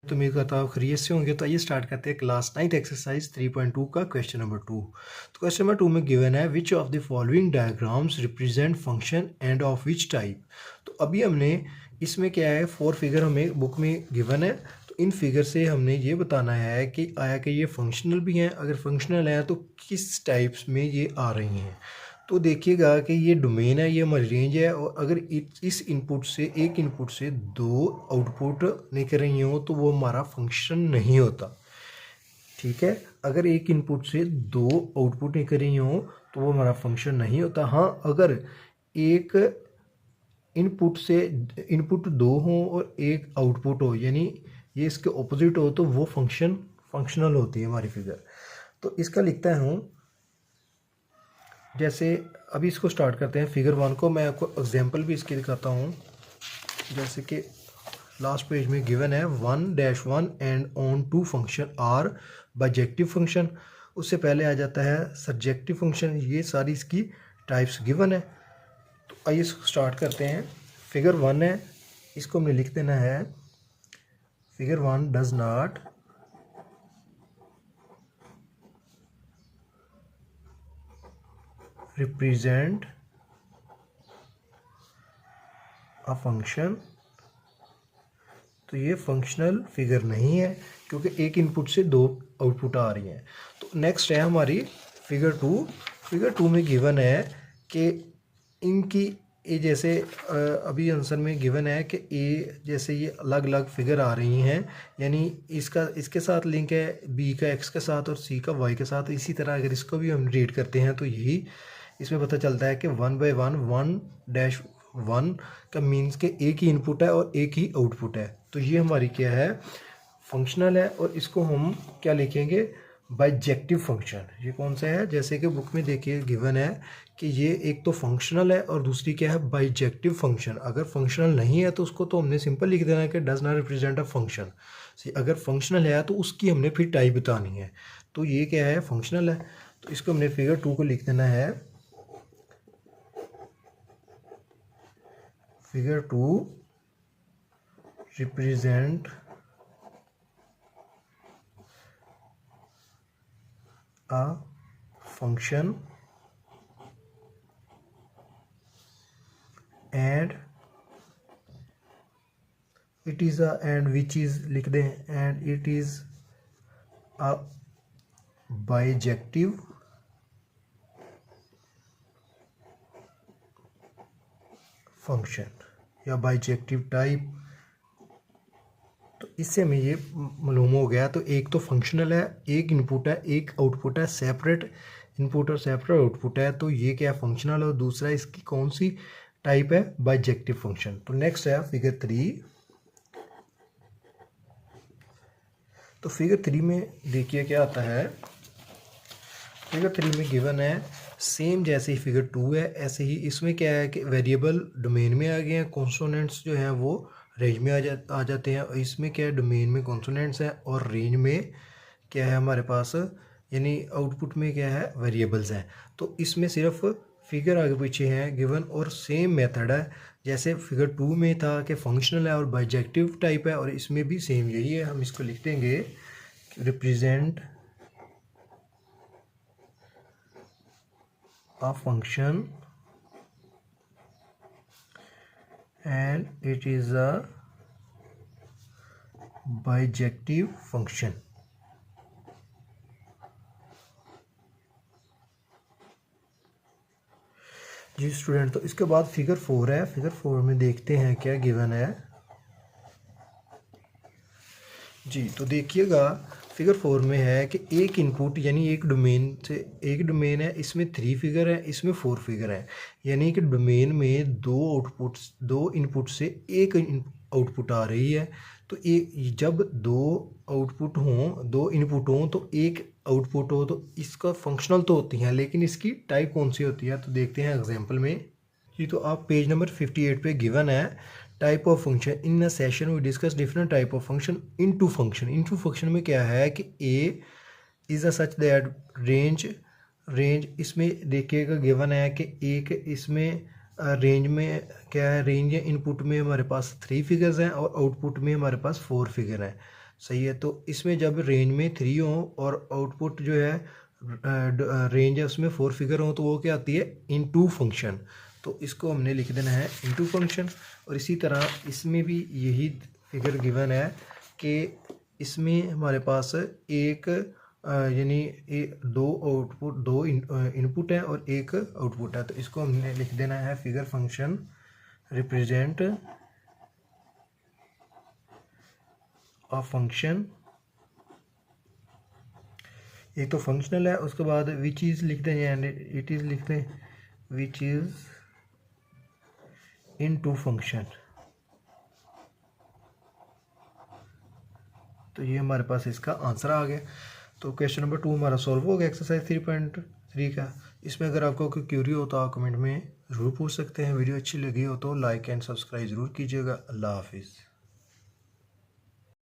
तो उम्मीद करता हूँ आप खैरियत से होंगे। तो आइए स्टार्ट करते हैं क्लास 9 एक्सरसाइज 3.2 का क्वेश्चन नंबर 2। तो क्वेश्चन नंबर 2 में गिवन है which of the following diagrams represent function end of which type. तो अभी हमने इसमें क्या है 4 फिगर हमें बुक में गिवन है। तो इन फिगर से हमने ये बताना है कि आया कि ये फंक्शनल भी हैं, अगर फंक्शनल है तो किस टाइप्स में ये आ रही हैं। तो देखिएगा कि ये डोमेन है, ये हमारी रेंज है, और अगर इस इनपुट से एक इनपुट से दो आउटपुट निकल रही हो तो वो हमारा फंक्शन नहीं होता। ठीक है, अगर एक इनपुट से दो आउटपुट निकल रही हो तो वो हमारा फंक्शन नहीं होता। हाँ, अगर एक इनपुट दो हो और एक आउटपुट हो, यानी ये इसके ऑपोजिट हो, तो वो फंक्शनल होती है हमारी फिगर। तो इसका लिखता हूँ, जैसे अभी इसको स्टार्ट करते हैं फिगर 1 को। मैं आपको एग्जांपल भी इसकी दिखाता हूँ। जैसे कि लास्ट पेज में गिवन है 1-1 and on 2 function are bijective function. उससे पहले आ जाता है सब्जेक्टिव फंक्शन। ये सारी इसकी टाइप्स गिवन है। तो आइए इसको स्टार्ट करते हैं। फिगर 1 है, इसको हमें लिख देना है figure 1 does not represent a function. तो ये फंक्शनल फिगर नहीं है क्योंकि एक इनपुट से दो आउटपुट आ रही हैं। तो नेक्स्ट है हमारी फिगर 2। फिगर 2 में गिवन है कि इनकी ये जैसे अभी आंसर में गिवन है कि ए जैसे ये अलग अलग फिगर आ रही हैं, यानी इसके साथ लिंक है बी का एक्स के साथ और सी का वाई के साथ। इसी तरह अगर इसको भी हम रीड करते हैं तो यही इसमें पता चलता है कि 1/1 का मीन्स के एक ही इनपुट है और एक ही आउटपुट है। तो ये हमारी क्या है, फंक्शनल है। और इसको हम क्या लिखेंगे, बाइजेक्टिव फंक्शन। ये कौन सा है, जैसे कि बुक में देखिए गिवन है कि ये एक तो फंक्शनल है और दूसरी क्या है, बाइजेक्टिव फंक्शन। अगर फंक्शनल नहीं है तो उसको तो हमने सिंपल लिख देना है कि does not represent a function. अगर फंक्शनल है तो उसकी हमने फिर टाइप बतानी है। तो ये क्या है, फंक्शनल है। तो इसको हमने फिगर 2 को लिख देना है figure 2 represent a function and it is a and which is लिख दें and it is a bijective function या बाइजेक्टिव टाइप। तो इससे हमें ये मालूम हो गया। तो एक तो फंक्शनल है, एक इनपुट है एक आउटपुट है, सेपरेट इनपुट और सेपरेट आउटपुट है। तो ये क्या है, फंक्शनल। और दूसरा इसकी कौन सी टाइप है, बाइजेक्टिव फंक्शन। तो नेक्स्ट है फिगर 3। तो फिगर 3 में देखिए क्या आता है। फिगर 3 में गिवन है सेम जैसे ही फिगर 2 है ऐसे ही इसमें क्या है कि वेरिएबल डोमेन में आ गए हैं, कॉन्सोनेंट्स जो हैं वो रेंज में आ जाते हैं। और इसमें क्या है, डोमेन में कॉन्सोनेंट्स हैं और रेंज में क्या है हमारे पास, यानी आउटपुट में क्या है, वेरिएबल्स हैं। तो इसमें सिर्फ फिगर आगे पीछे हैं गिवन और सेम मेथड है जैसे फिगर 2 में था कि फंक्शनल है और बाइजेक्टिव टाइप है, और इसमें भी सेम यही है। हम इसको लिख देंगे represent a function and it is a bijective function। जी स्टूडेंट, तो इसके बाद फिगर 4 है। फिगर 4 में देखते हैं क्या गिवन है। जी तो देखिएगा फिगर 4 में है कि एक इनपुट यानी एक डोमेन है, इसमें 3 फिगर है, इसमें 4 फिगर है। यानी कि डोमेन में दो इनपुट से एक आउटपुट आ रही है। तो जब दो इनपुट हों तो एक आउटपुट हो तो इसका फंक्शनल तो होती हैं, लेकिन इसकी टाइप कौन सी होती है। तो देखते हैं एग्जाम्पल में। जी तो आप पेज नंबर 58 पे गिवन है type of function in a session we discuss different type of function into function में क्या है कि A is a such that range इसमें देखिएगा गिवन है कि एक इसमें रेंज में क्या है, रेंज इनपुट में हमारे पास 3 फिगर्स हैं और आउटपुट में हमारे पास 4 फिगर हैं। सही है। तो इसमें जब रेंज में 3 हो और आउटपुट जो है रेंज है उसमें 4 फिगर हो, तो वो क्या आती है, इनटू फंक्शन। तो इसको हमने लिख देना है इनटू फंक्शन। और इसी तरह इसमें भी यही फिगर गिवन है कि इसमें हमारे पास एक यानी दो आउटपुट, दो इनपुट है और एक आउटपुट है। तो इसको हमने लिख देना है figure function represent a function. एक तो फंक्शनल है, उसके बाद विच इज़ लिख दें या इट इज़ लिख दें, which is into function. तो ये हमारे पास इसका आंसर आ गया। तो क्वेश्चन नंबर 2 हमारा सॉल्व हो गया एक्सरसाइज 3.3 का। इसमें अगर आपको कोई क्यूरी हो तो आप कमेंट में ज़रूर पूछ सकते हैं। वीडियो अच्छी लगी हो तो लाइक एंड सब्सक्राइब ज़रूर कीजिएगा। अल्लाह हाफिज़।